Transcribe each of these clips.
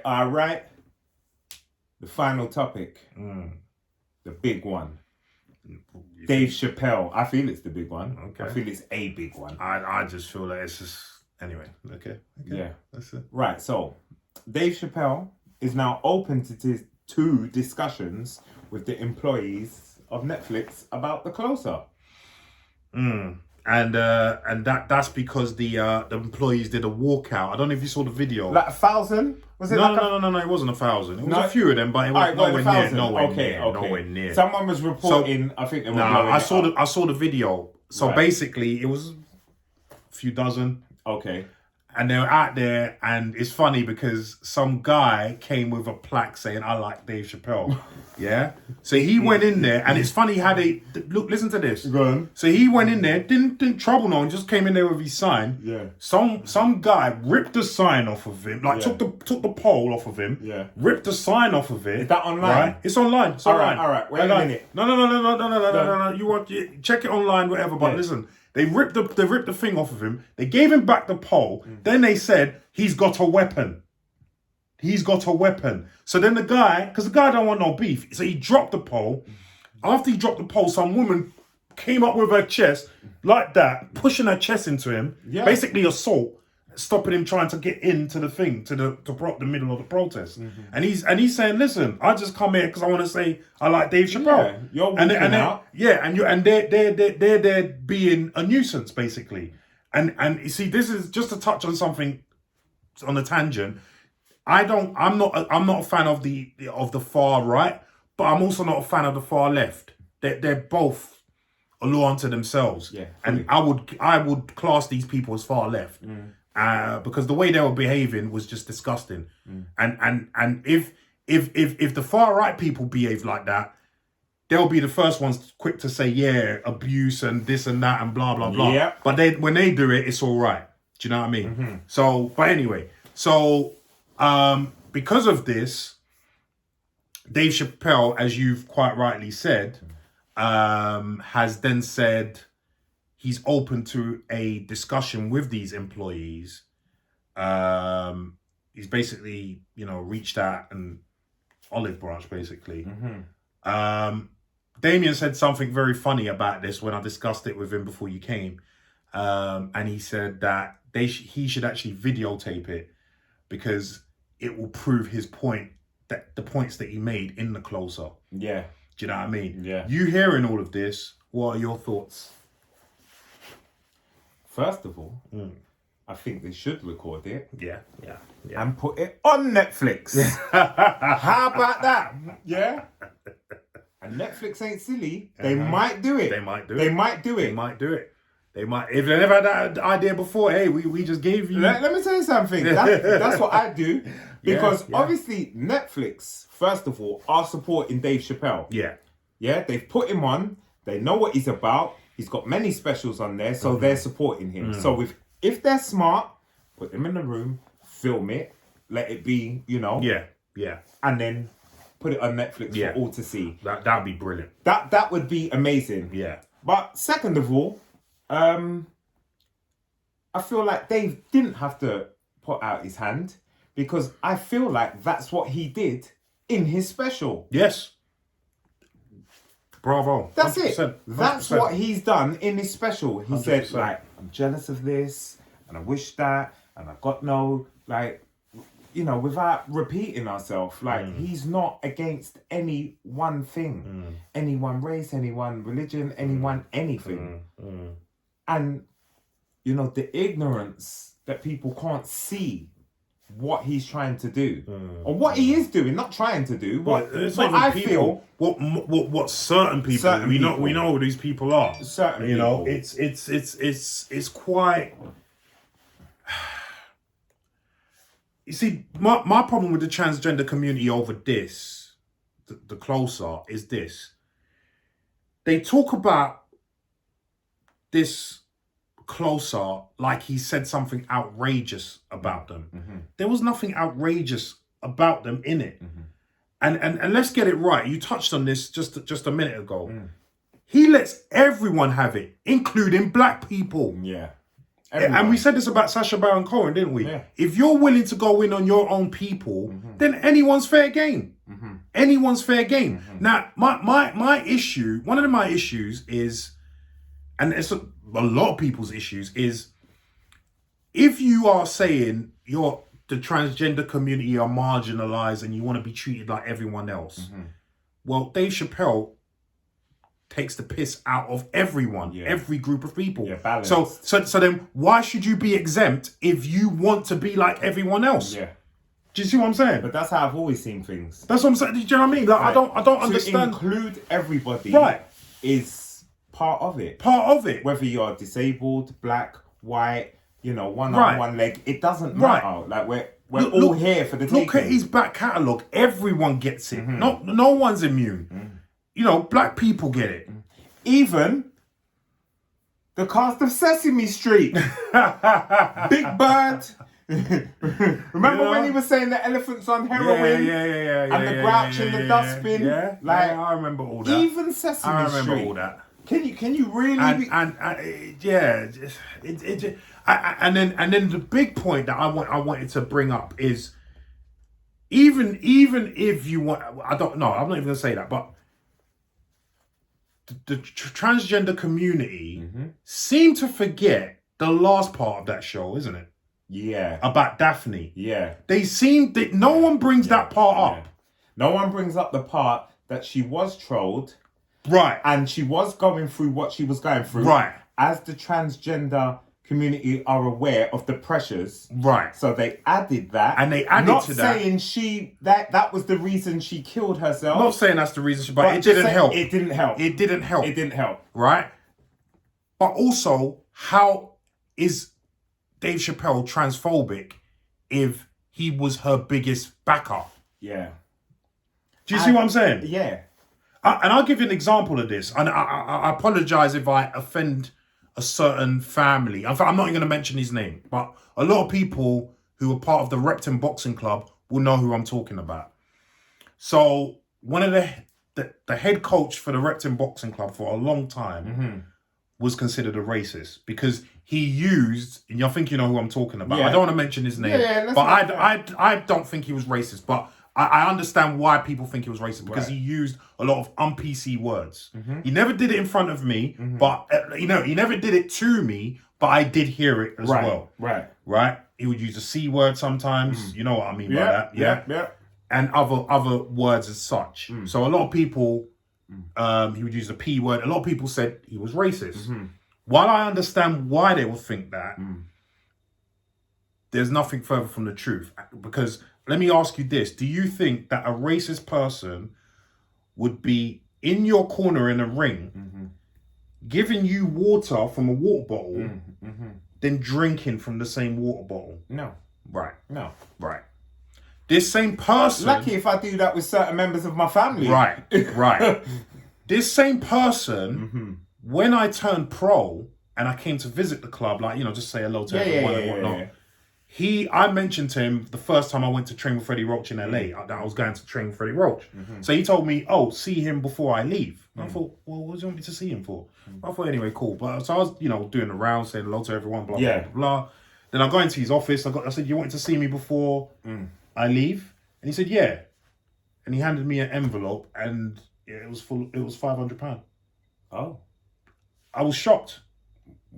All right. The final topic, the big one. Dave Chappelle. I feel it's the big one. Okay. I feel it's a big one. I just feel like it's just anyway. Okay. Yeah, that's it. Right. So, Dave Chappelle is now open to discussions with the employees of Netflix about the closer. And that's because the employees did a walkout. I don't know if you saw the video. Like 1,000? Was it? No, it wasn't 1,000. It was a few of them, but it was nowhere near. Someone was reporting. I think they were. I saw the video. So basically, it was a few dozen. Okay. And they were out there, and it's funny because some guy came with a plaque saying, "I like Dave Chappelle." Yeah. So he went in there, and it's funny how they look. Listen to this. Go on. So he went in there, didn't trouble no one, just came in there with his sign. Yeah. Some guy ripped the sign off of him, took the pole off of him. Yeah. Ripped the sign off of it. Is that online? Right? It's online. It's online. All right. Wait a minute. No. You check it online, whatever. But listen. They ripped the thing off of him. They gave him back the pole. Then they said, he's got a weapon. He's got a weapon. So then because the guy don't want no beef. So he dropped the pole. After he dropped the pole, some woman came up with her chest like that, pushing her chest into him. Yeah. Basically assault, stopping him trying to get into the thing, to the middle of the protest. And he's saying, listen, I just come here because I want to say I like Dave Chappelle. Yeah, you're walking out. Yeah, and they're being a nuisance basically. And you see, this is just to touch on something on a tangent. I'm not a fan of the far right, but I'm also not a fan of the far left. They're both a law unto themselves. Yeah, and I would class these people as far left. Because the way they were behaving was just disgusting. And if the far right people behave like that, they'll be the first ones quick to say, yeah, abuse and this and that and blah, blah, blah. Yeah. But when they do it, it's all right. Do you know what I mean? So, but anyway, because of this, Dave Chappelle, as you've quite rightly said, has then said he's open to a discussion with these employees. He's basically, reached out and olive branch, basically. Damien said something very funny about this when I discussed it with him before you came. And he said that he should actually videotape it because it will prove his point, that the points that he made in the closer. Yeah. Do you know what I mean? Yeah. You hearing all of this, what are your thoughts? First of all, I think they should record it. Yeah. And put it on Netflix. How about that? Yeah. And Netflix ain't silly. They might do it. They might do it. If they never had that idea before, hey, we just gave you... Let me tell you something. That's what I do. Because obviously Netflix, first of all, are supporting Dave Chappelle. Yeah. Yeah, they've put him on. They know what he's about. He's got many specials on there, so they're supporting him. So if they're smart, put them in the room, film it, let it be, Yeah. And then put it on Netflix for all to see. That'd be brilliant. That would be amazing. Yeah. But second of all, I feel like Dave didn't have to put out his hand because I feel like that's what he did in his special. Yes. Bravo. That's 100%. It. That's 100%. What he's done in his special. He 100%. Said, I'm jealous of this, and I wish that, and I got no, without repeating ourselves, he's not against any one thing, any one race, any one religion, anyone, anything. And, the ignorance that people can't see what he's trying to do or what he is doing, not trying to do. What I feel, what certain people we know who these people are. Certain people. It's quite. You see, my problem with the transgender community over this, the closer, is this. They talk about this closer, like he said something outrageous about them. There was nothing outrageous about them in it. And let's get it right. You touched on this just a minute ago. He lets everyone have it, including black people. Yeah. Everyone. And we said this about Sacha Baron Cohen, didn't we? Yeah. If you're willing to go in on your own people, then anyone's fair game. Anyone's fair game. Now, my issue, one of my issues is, and it's a lot of people's issues, is if you are saying the transgender community are marginalized and you want to be treated like everyone else, well, Dave Chappelle takes the piss out of everyone, every group of people. Yeah, so then why should you be exempt if you want to be like everyone else? Yeah. Do you see what I'm saying? But that's how I've always seen things. That's what I'm saying. Do you know what I mean? Like, I don't understand. To include everybody is part of it. Part of it. Whether you're disabled, black, white, one arm, one leg, it doesn't matter. Like we're all here for the taking. Look at his back catalogue. Everyone gets it. No one's immune. Black people get it. Even the cast of Sesame Street. Big Bird. Remember when he was saying the elephant's on heroin? Yeah. And the Grouch in the dustbin? Yeah, I remember all that. Even Sesame Street. I remember all that. Can you really and then the big point that I wanted to bring up is even if you want, I don't know, I'm not even gonna say that, but the transgender community seem to forget the last part of that show, isn't it? Yeah. About Daphne. Yeah. They seem that no one brings that part up. No one brings up the part that she was trolled. Right. And she was going through what she was going through. Right. As the transgender community are aware of the pressures. Right. So they added that. And they added to that. Not saying that was the reason she killed herself. Not saying that's the reason, but it didn't help. It didn't help. It didn't help. It didn't help. Right? But also, how is Dave Chappelle transphobic if he was her biggest backer? Yeah. Do you see what I'm saying? Yeah. And I'll give you an example of this. And I apologize if I offend a certain family. In fact, I'm not even going to mention his name. But a lot of people who are part of the Repton Boxing Club will know who I'm talking about. So one of the head coach for the Repton Boxing Club for a long time was considered a racist because he used, and I think you know who I'm talking about. I don't want to mention his name, but I don't think he was racist. But I understand why people think he was racist because he used a lot of un-PC words. He never did it in front of me, but he never did it to me, but I did hear it as well. Right. He would use the C word sometimes. You know what I mean by that. Yeah. And other words as such. So a lot of people, he would use the P word. A lot of people said he was racist. While I understand why they would think that, there's nothing further from the truth. Because let me ask you this. Do you think that a racist person would be in your corner in a ring, giving you water from a water bottle, then drinking from the same water bottle? No. Right. No. Right. This same person... Lucky if I do that with certain members of my family. Right. This same person, when I turned pro and I came to visit the club, like, just say hello to everyone and whatnot, I mentioned to him the first time I went to train with Freddie Roach in LA, that I was going to train with Freddie Roach. So he told me, see him before I leave. And I thought, well, what do you want me to see him for? I thought, anyway, cool. But so I was, doing the rounds, saying hello to everyone, blah, blah, blah, blah. Then I go into his office. I said, you wanted to see me before I leave? And he said, yeah. And he handed me an envelope and it was full. It was £500. Oh. I was shocked.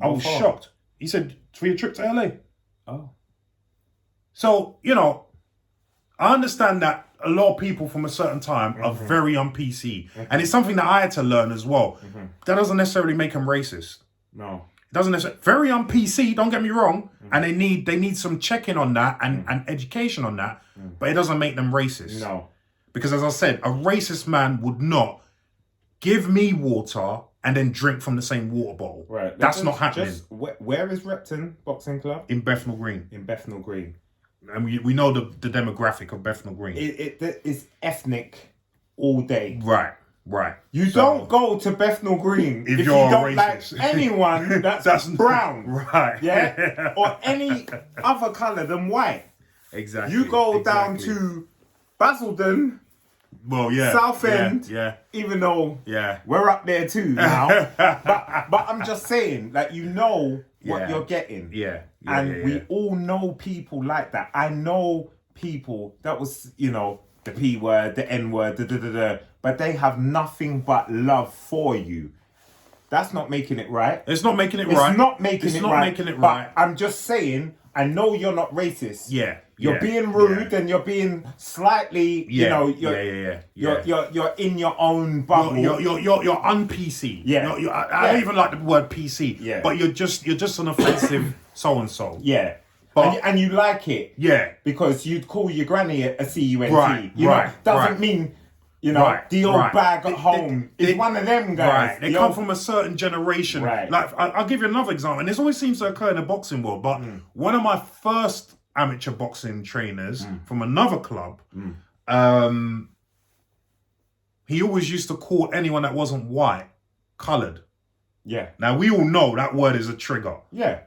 I was shocked. He said, for your trip to LA. Oh. So, I understand that a lot of people from a certain time are very un-PC. And it's something that I had to learn as well. That doesn't necessarily make them racist. No. It doesn't necessarily. Very un-PC, don't get me wrong. And they need some checking on that and education on that. But it doesn't make them racist. No. Because as I said, a racist man would not give me water and then drink from the same water bottle. Right. That's not happening. Where is Repton Boxing Club? In Bethnal Green. In Bethnal Green. And we know the demographic of Bethnal Green. It's ethnic all day. Right. Right. You don't go to Bethnal Green if you don't like anyone that's brown. Right. Yeah? Or any other colour than white. Exactly. You go down to Basildon, Southend, even though we're up there too now. but I'm just saying, like, you know what you're getting. We all know people like that. I know people that was, you know, the P word, the N word, but they have nothing but love for you. That's not making it right. It's not making it right. It's not making it right. Making it right. But I'm just saying, I know you're not racist. You're being rude and you're being slightly, you know, you're in your own bubble. You're un-PC. I don't even like the word PC. But you're just an offensive so and so. But and you like it. Because you'd call your granny a CUNT. You know, doesn't mean, you know, the old bag at home is one of them guys. They come from a certain generation. Like, I'll give you another example, and this always seems to occur in the boxing world, but one of my first amateur boxing trainers from another club, he always used to call anyone that wasn't white coloured. Now, we all know that word is a trigger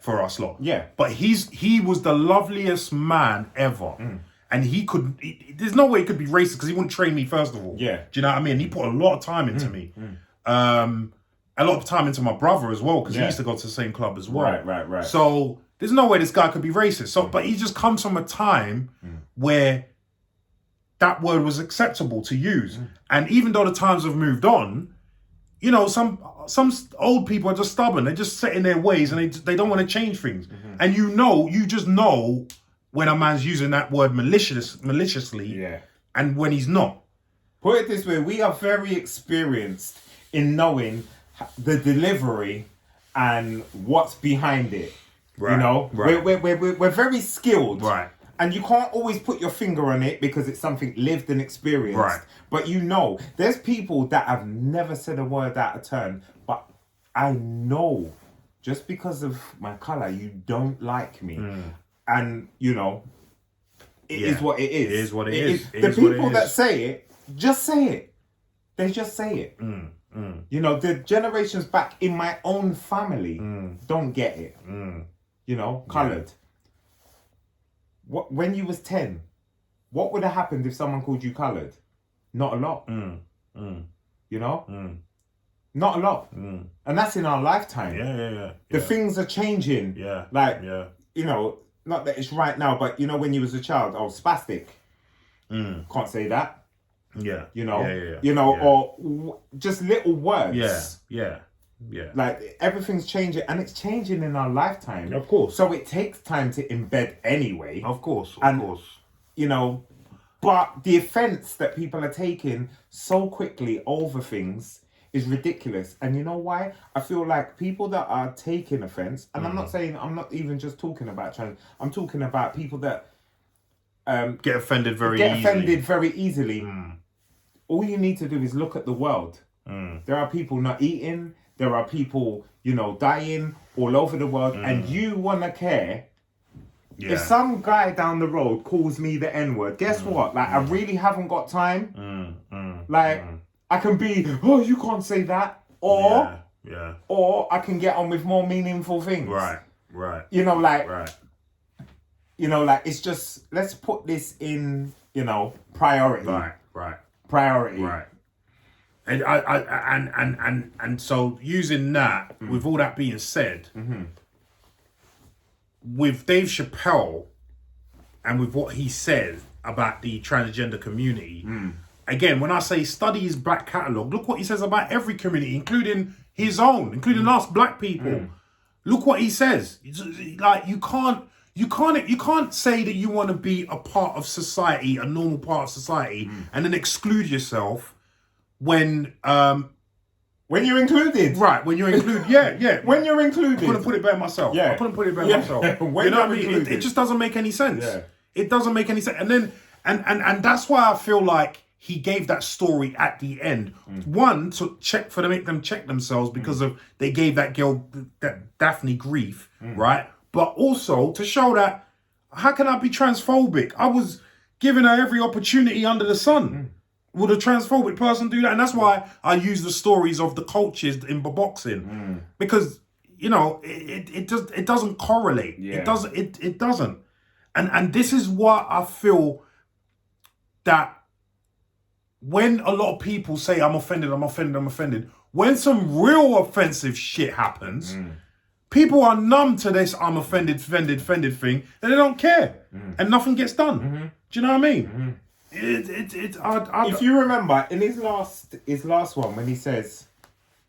for us lot. But he was the loveliest man ever. And there's no way he could be racist because he wouldn't train me, first of all. Do you know what I mean? He put a lot of time into me. A lot of time into my brother as well, because he used to go to the same club as well. Right. So there's no way this guy could be racist. So, but he just comes from a time where that word was acceptable to use. And even though the times have moved on, you know, some old people are just stubborn. They're just set in their ways and they don't want to change things. And you just know when a man's using that word maliciously and when he's not. Put it this way, we are very experienced in knowing the delivery and what's behind it. You know, we're very skilled. And you can't always put your finger on it because it's something lived and experienced. But you know, there's people that have never said a word out of turn, but I know just because of my colour, you don't like me. And, you know, it is what it is. It is what it is. The people that say it, just say it. They just say it. You know, the generations back in my own family don't get it. You know, coloured. When you was 10, what would have happened if someone called you coloured? Not a lot. You know? Not a lot. And that's in our lifetime. The things are changing. You know, not that it's right now, but you know, when you was a child, I was spastic. Can't say that. You know? You know, or just little words. Like, everything's changing, and it's changing in our lifetime. Of course. So it takes time to embed anyway. Of course. You know, but the offence that people are taking so quickly over things is ridiculous. And you know why? I feel like people that are taking offence, and I'm not even just talking about trans, I'm talking about people that get offended very easily. All you need to do is look at the world. There are people not eating, there are people, you know, dying all over the world, and you want to care. If some guy down the road calls me the N-word, guess what? Like, I really haven't got time. I can be, oh, you can't say that. Or I can get on with more meaningful things. You know, like, you know, like, it's just, let's put this in, you know, priority. Priority. And and so using that, with all that being said, with Dave Chappelle and with what he said about the transgender community, again, when I say study his back catalogue, look what he says about every community, including his own, including us black people. Look what he says. Like, you can't say that you want to be a part of society, a normal part of society, and then exclude yourself when you're included. When you're included. When you're included. I couldn't put it better myself. I couldn't put it better myself. You know what I mean? It just doesn't make any sense. It doesn't make any sense. And then and that's why I feel like he gave that story at the end. One, to make them check themselves because of they gave that girl, that Daphne, grief, right? But also to show that, how can I be transphobic? I was giving her every opportunity under the sun. Would a transphobic person do that? And that's why I use the stories of the coaches in boxing because it doesn't correlate. Yeah. It doesn't. And this is what I feel that when a lot of people say I'm offended, when some real offensive shit happens, people are numb to this I'm offended thing, and they don't care, and nothing gets done. Do you know what I mean? If you remember in his last one when he says,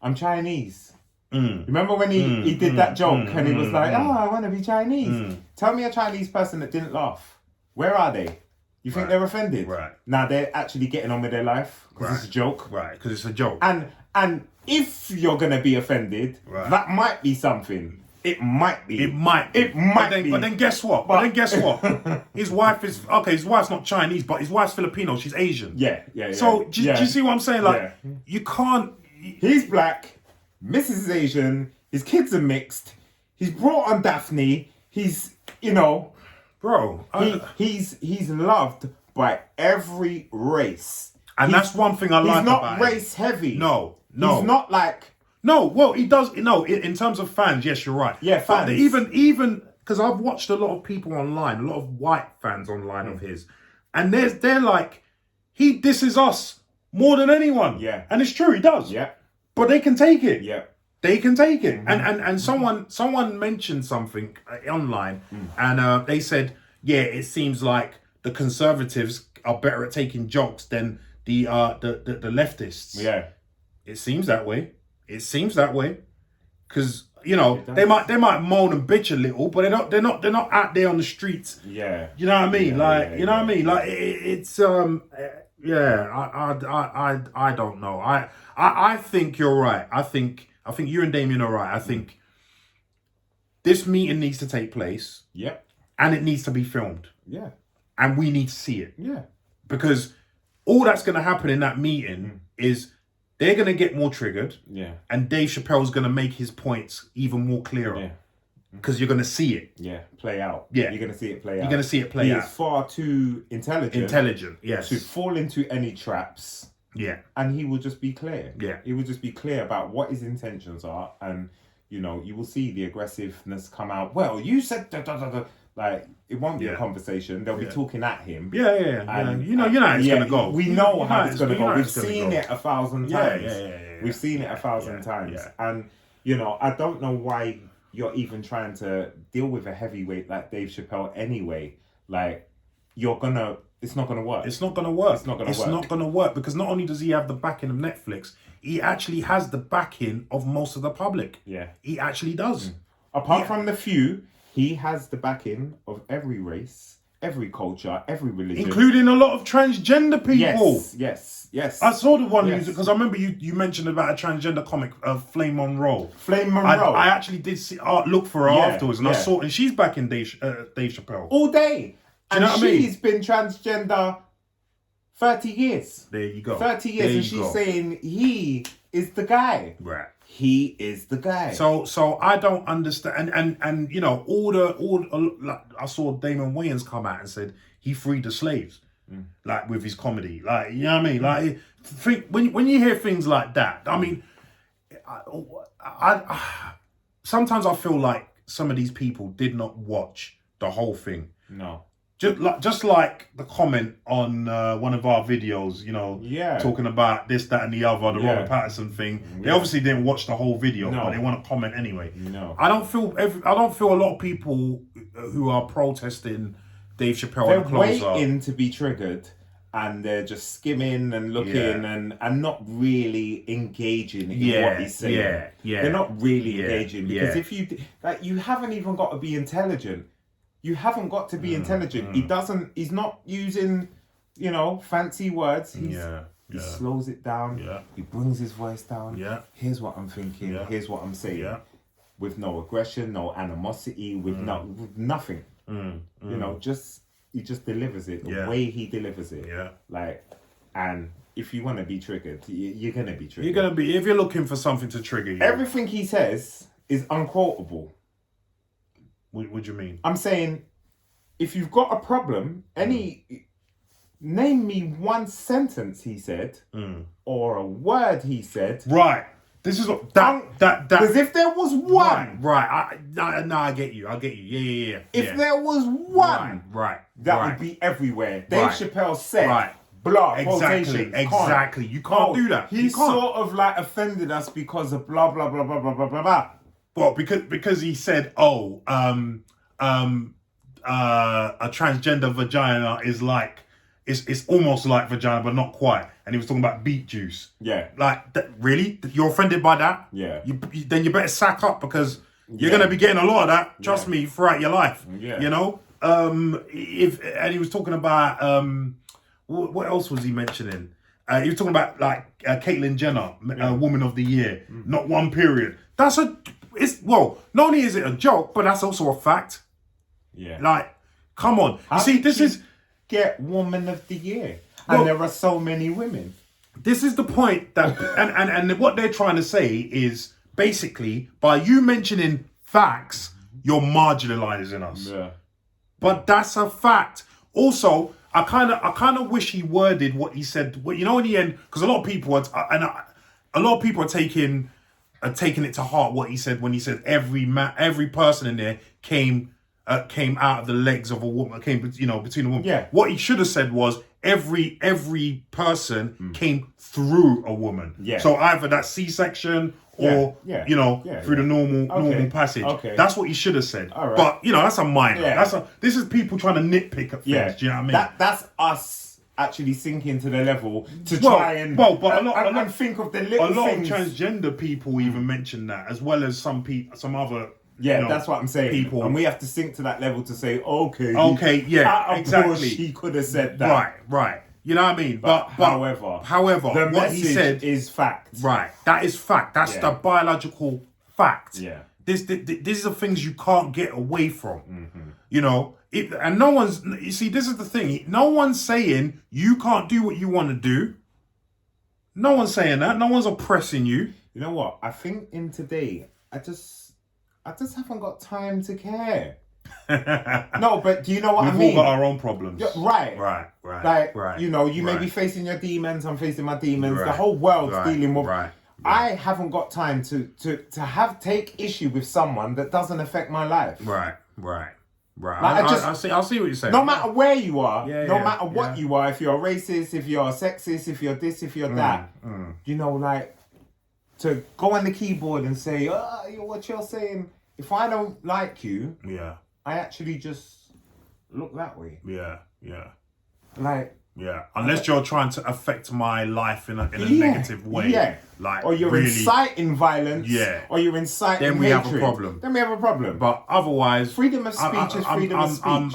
"I'm Chinese." Remember when he did that joke and he was like, "Oh, I want to be Chinese." Tell me a Chinese person that didn't laugh. Where are they? You think they're offended? Right. Now they're actually getting on with their life because it's a joke. Right, because it's a joke. And if you're gonna be offended, that might be something. It might be. It might be. But then guess what? His wife is his wife's not Chinese, but his wife's Filipino. She's Asian. Yeah. So do you see what I'm saying? Like you can't. He's black. Mrs. is Asian. His kids are mixed. He's brought on Daphne. He's bro. He's loved by every race. And that's one thing I like about him. He's not race heavy. No. He's not like... No, well, he does... No, in terms of fans, yes, you're right. Yeah, fans. But even... Because I've watched a lot of people online, a lot of white fans online of his. And they're like, he disses us more than anyone. Yeah. And it's true, he does. Yeah. But they can take it. Yeah. They can take it. And someone mentioned something online and they said, yeah, it seems like the conservatives are better at taking jokes than the leftists. Yeah. It seems that way. Because they might moan and bitch a little, but they're not out there on the streets. Yeah. You know what I mean? Yeah, you know what I mean? Like it's I don't know. I think you're right. I think you and Damien are right. I think this meeting needs to take place. Yep. And it needs to be filmed. Yeah. And we need to see it. Yeah. Because all that's going to happen in that meeting is they're going to get more triggered. Yeah. And Dave Chappelle's going to make his points even more clearer. Yeah. Because you're going to see it. Yeah. Play out. Yeah. You're going to see it play out. You're going to see it play out. He is far too intelligent, yes. to fall into any traps. Yeah. And he will just be clear. Yeah. He will just be clear about what his intentions are. And, you will see the aggressiveness come out. Well, you said da. Like, it won't be a conversation. They'll be talking at him. Yeah. And, you know how it's going to go. We know how it's going to go. We've seen it 1,000 times. Yeah. We've seen it 1,000 times. Yeah. And, I don't know why you're even trying to deal with a heavyweight like Dave Chappelle anyway. Like, it's not going to work. It's not going to work. It's not going to work because not only does he have the backing of Netflix, he actually has the backing of most of the public. Yeah. He actually does. Apart from the few, he has the backing of every race, every culture, every religion. Including a lot of transgender people. Yes. I saw the one because I remember you mentioned about a transgender comic, Flame Monroe. I actually did look for her afterwards and I saw, and she's back in Dave Chappelle. All day. Do you know what I mean? She's been transgender 30 years. There you go. 30 years and she's saying he is the guy. Right. He is the guy. So I don't understand, and I saw Damon Wayans come out and said he freed the slaves, like with his comedy, like you know what I mean, like when you hear things like that, I mean, I sometimes I feel like some of these people did not watch the whole thing. No. Just like the comment on one of our videos, talking about this, that, and the other, the Robert Pattinson thing. They obviously didn't watch the whole video, but they want to comment anyway. No, I don't feel a lot of people who are protesting Dave Chappelle. They're waiting to be triggered, and they're just skimming and looking and not really engaging in what he's saying. Yeah, they're not really engaging because if you haven't even got to be intelligent. You haven't got to be intelligent. He's not using, fancy words. He slows it down. Yeah. He brings his voice down. Yeah. Here's what I'm thinking. Yeah. Here's what I'm saying. Yeah. With no aggression, no animosity, with nothing. He just delivers it the way he delivers it. Yeah. And if you want to be triggered, you're going to be triggered. You're going to be, if you're looking for something to trigger you. Everything he says is unquotable. What do you mean? I'm saying, if you've got a problem, name me one sentence he said or a word he said. Right. This is what that. Because if there was one, right. I get you. Yeah. If there was one, right, that would be everywhere. Dave Chappelle said, blah, exactly. You can't do that. He sort of like offended us because of blah blah blah blah blah blah blah blah. Well, because he said, a transgender vagina is like it's almost like vagina, but not quite. And he was talking about beet juice. Yeah. Like, really? You're offended by that? Yeah. Then you better sack up because you're going to be getting a lot of that, trust me, throughout your life. Yeah. You know? And he was talking about, what else was he mentioning? He was talking about, like, Caitlyn Jenner, Woman of the Year. Not one period. Not only is it a joke, but that's also a fact. Yeah. Like, come on. You see, this is... Get Woman of the Year. And there are so many women. This is the point that, and what they're trying to say is basically by you mentioning facts, you're marginalizing us. Yeah. But that's a fact. Also, I kind of wish he worded what he said. You know, in the end, because a lot of people are taking it to heart what he said when he said every person in there came out of the legs of a woman, between a woman. Yeah. What he should have said was every person came through a woman. Yeah. So either that C-section or through the normal passage. Okay. That's what he should have said. All right. But that's a minor. Yeah. This is people trying to nitpick at things. Yeah. Do you know what I mean? That's us actually sinking to the level to try and think of the little things. A lot of transgender people even mention that, as well as some other. Yeah, that's what I'm saying. People. And we have to sink to that level to say, exactly. He could have said that. Right. You know what I mean? But however, the what he said is fact. Right. That is fact. That's the biological fact. Yeah. These are things you can't get away from. Mm-hmm. You know? And no one's... You see, this is the thing. No one's saying you can't do what you want to do. No one's saying that. No one's oppressing you. You know what? I think in today, I just haven't got time to care. No, but do you know what I mean? We've all got our own problems. Yeah, right. Like, you may be facing your demons, I'm facing my demons. The whole world's dealing with... I haven't got time to take issue with someone that doesn't affect my life. Right. Like, I see what you're saying. No matter where you are, no matter what you are, if you're a racist, if you're a sexist, if you're this, if you're that, to go on the keyboard and say, what you're saying, if I don't like you, I actually just look that way. Unless you're trying to affect my life in a negative way. Or you're really inciting violence. Or you're inciting Then we hatred. have a problem. But otherwise... Freedom of speech is freedom of speech.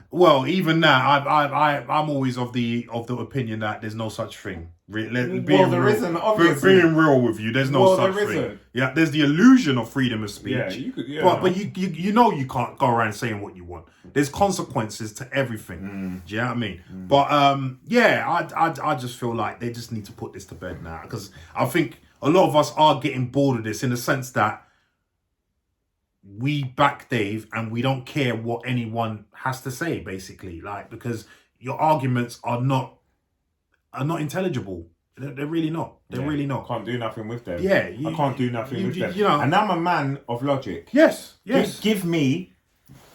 Well, even now, I'm always of the opinion that there's no such thing. There isn't, obviously. Being real with you, there's no such thing. Isn't. Yeah, there's the illusion of freedom of speech. Yeah, you could. Yeah, but you know you can't go around saying what you want. There's consequences to everything. Do you know what I mean? But I just feel like they just need to put this to bed now, because I think a lot of us are getting bored of this, in the sense that we back Dave and we don't care what anyone has to say, basically, like, because your arguments are not intelligible. They're really not. They're really not. Can't do nothing with them. Yeah, I can't do nothing with them. You know, and I'm a man of logic. Yes. Give me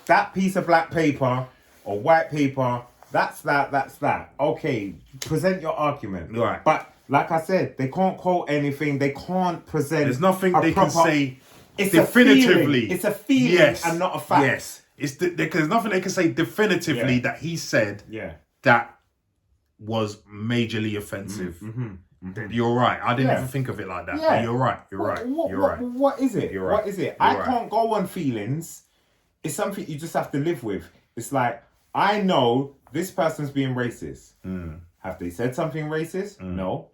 that piece of black paper or white paper. That's that. Okay, present your argument. Right. But like I said, they can't quote anything. They can't present. There's nothing they can say. It's definitively. It's a feeling and not a fact. Yes. There's nothing they can say definitively that he said that was majorly offensive. You're right. I didn't even think of it like that. Yeah. But you're right. You're right. What is it? You're right. What is it? I can't go on feelings. It's something you just have to live with. It's like, I know this person's being racist. Have they said something racist? No.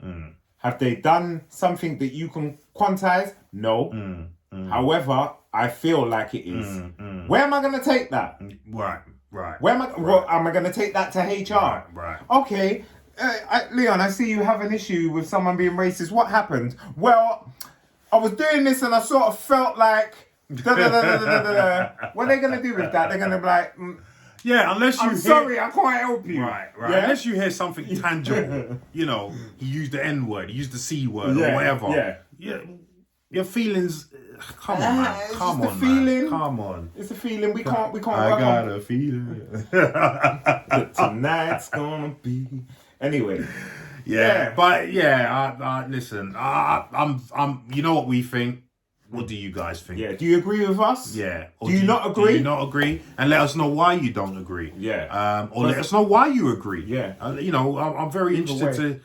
Have they done something that you can quantize? No. However, I feel like it is. Where am I going to take that? Right. Where am I? Well, am I going to take that to HR? Right. Okay, Leon, I see you have an issue with someone being racist. What happened? Well, I was doing this and I sort of felt like... What are they going to do with that? They're going to be like... unless you I'm sorry, I can't help you. Right. Yeah? Unless you hear something tangible, you know, he used the N word, he used the C word, or Yeah, whatever. yeah. Your feelings. Come on, man. It's Come just on, a feeling. man. Come on. It's a feeling. We can't. I work got on. a feeling. Tonight's gonna be. Anyway. Yeah. But yeah, listen. I'm. You know what we think. What do you guys think? Yeah. Do you agree with us? Yeah. Or Do you not agree? Do you not agree? And let us know why you don't agree. Yeah. Or let us know why you agree. Yeah. You know, I'm very Either interested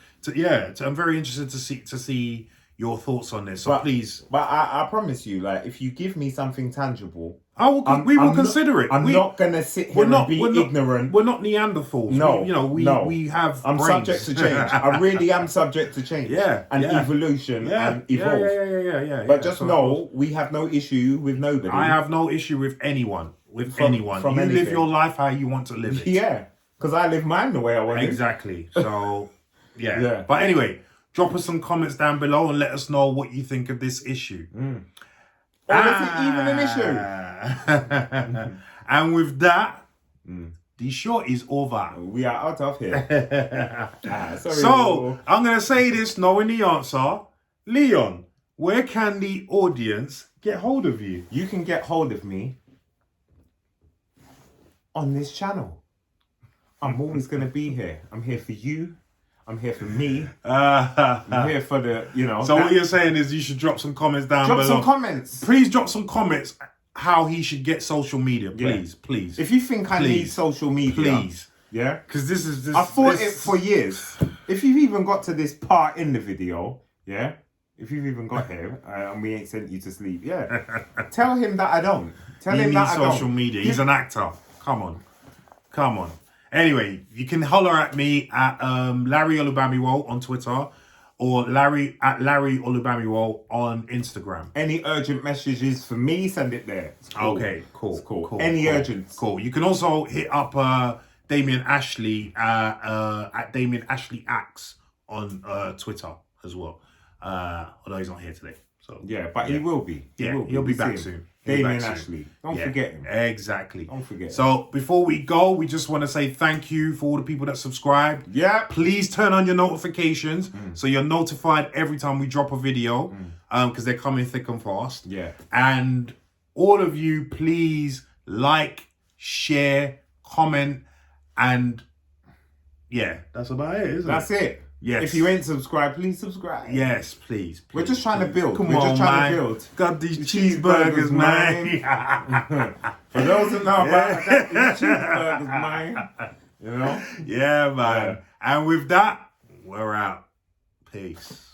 I'm very interested to see your thoughts on this. So But- please. But I promise you, like, if you give me something tangible, We will consider it. I'm not gonna sit here and be ignorant. We're not Neanderthals. No, we have. I'm brains. subject to change. I really am subject to change. And evolution and evolve. Yeah. But just know, we have no issue with nobody. I have no issue with anyone. From You anything. live your life how you want to live it. Yeah, because I live mine the way I want Exactly. So, Yeah. But anyway, drop us some comments down below and let us know what you think of this issue. Or is it even an issue? And with that, the show is over. We are out of here. Sorry. So, I'm going to say this knowing the answer. Leon, where can the audience get hold of you? You can get hold of me on this channel. I'm always going to be here. I'm here for you. I'm here for me. I'm here for the, So what you're saying is you should drop some comments down below. Drop some comments. Please drop some comments how he should get social media. Please. If you think I need social media. Please. Yeah? Because this is... I thought it for years. If you've even got to this part in the video, yeah? If you've even got here and we ain't sent you to sleep, tell him that I don't. Tell him that I don't. social media. He's an actor. Come on. Anyway, you can holler at me at Larry Olubamiwo on Twitter or Larry Olubamiwo on Instagram. Any urgent messages for me, send it there. Cool. Okay, cool. It's cool. Any urgent. Cool. You can also hit up Damien Ashley at Damien Ashley Axe on Twitter as well. Although he's not here today. So but he will be. He'll be back soon. Damien Ashley. Don't forget him. Exactly. Don't forget him. So before we go, we just want to say thank you for all the people that subscribed. Yeah. Please turn on your notifications so you're notified every time we drop a video because they're coming thick and fast. Yeah. And all of you, please like, share, comment, and that's about it, isn't it? That's it. Yes. If you ain't subscribed, please subscribe. Yes, please. We're just trying to build. We're just trying to build. Got these cheeseburgers, man. For those who know about it, I got these cheeseburgers, man. You know? Yeah, man. And with that, we're out. Peace.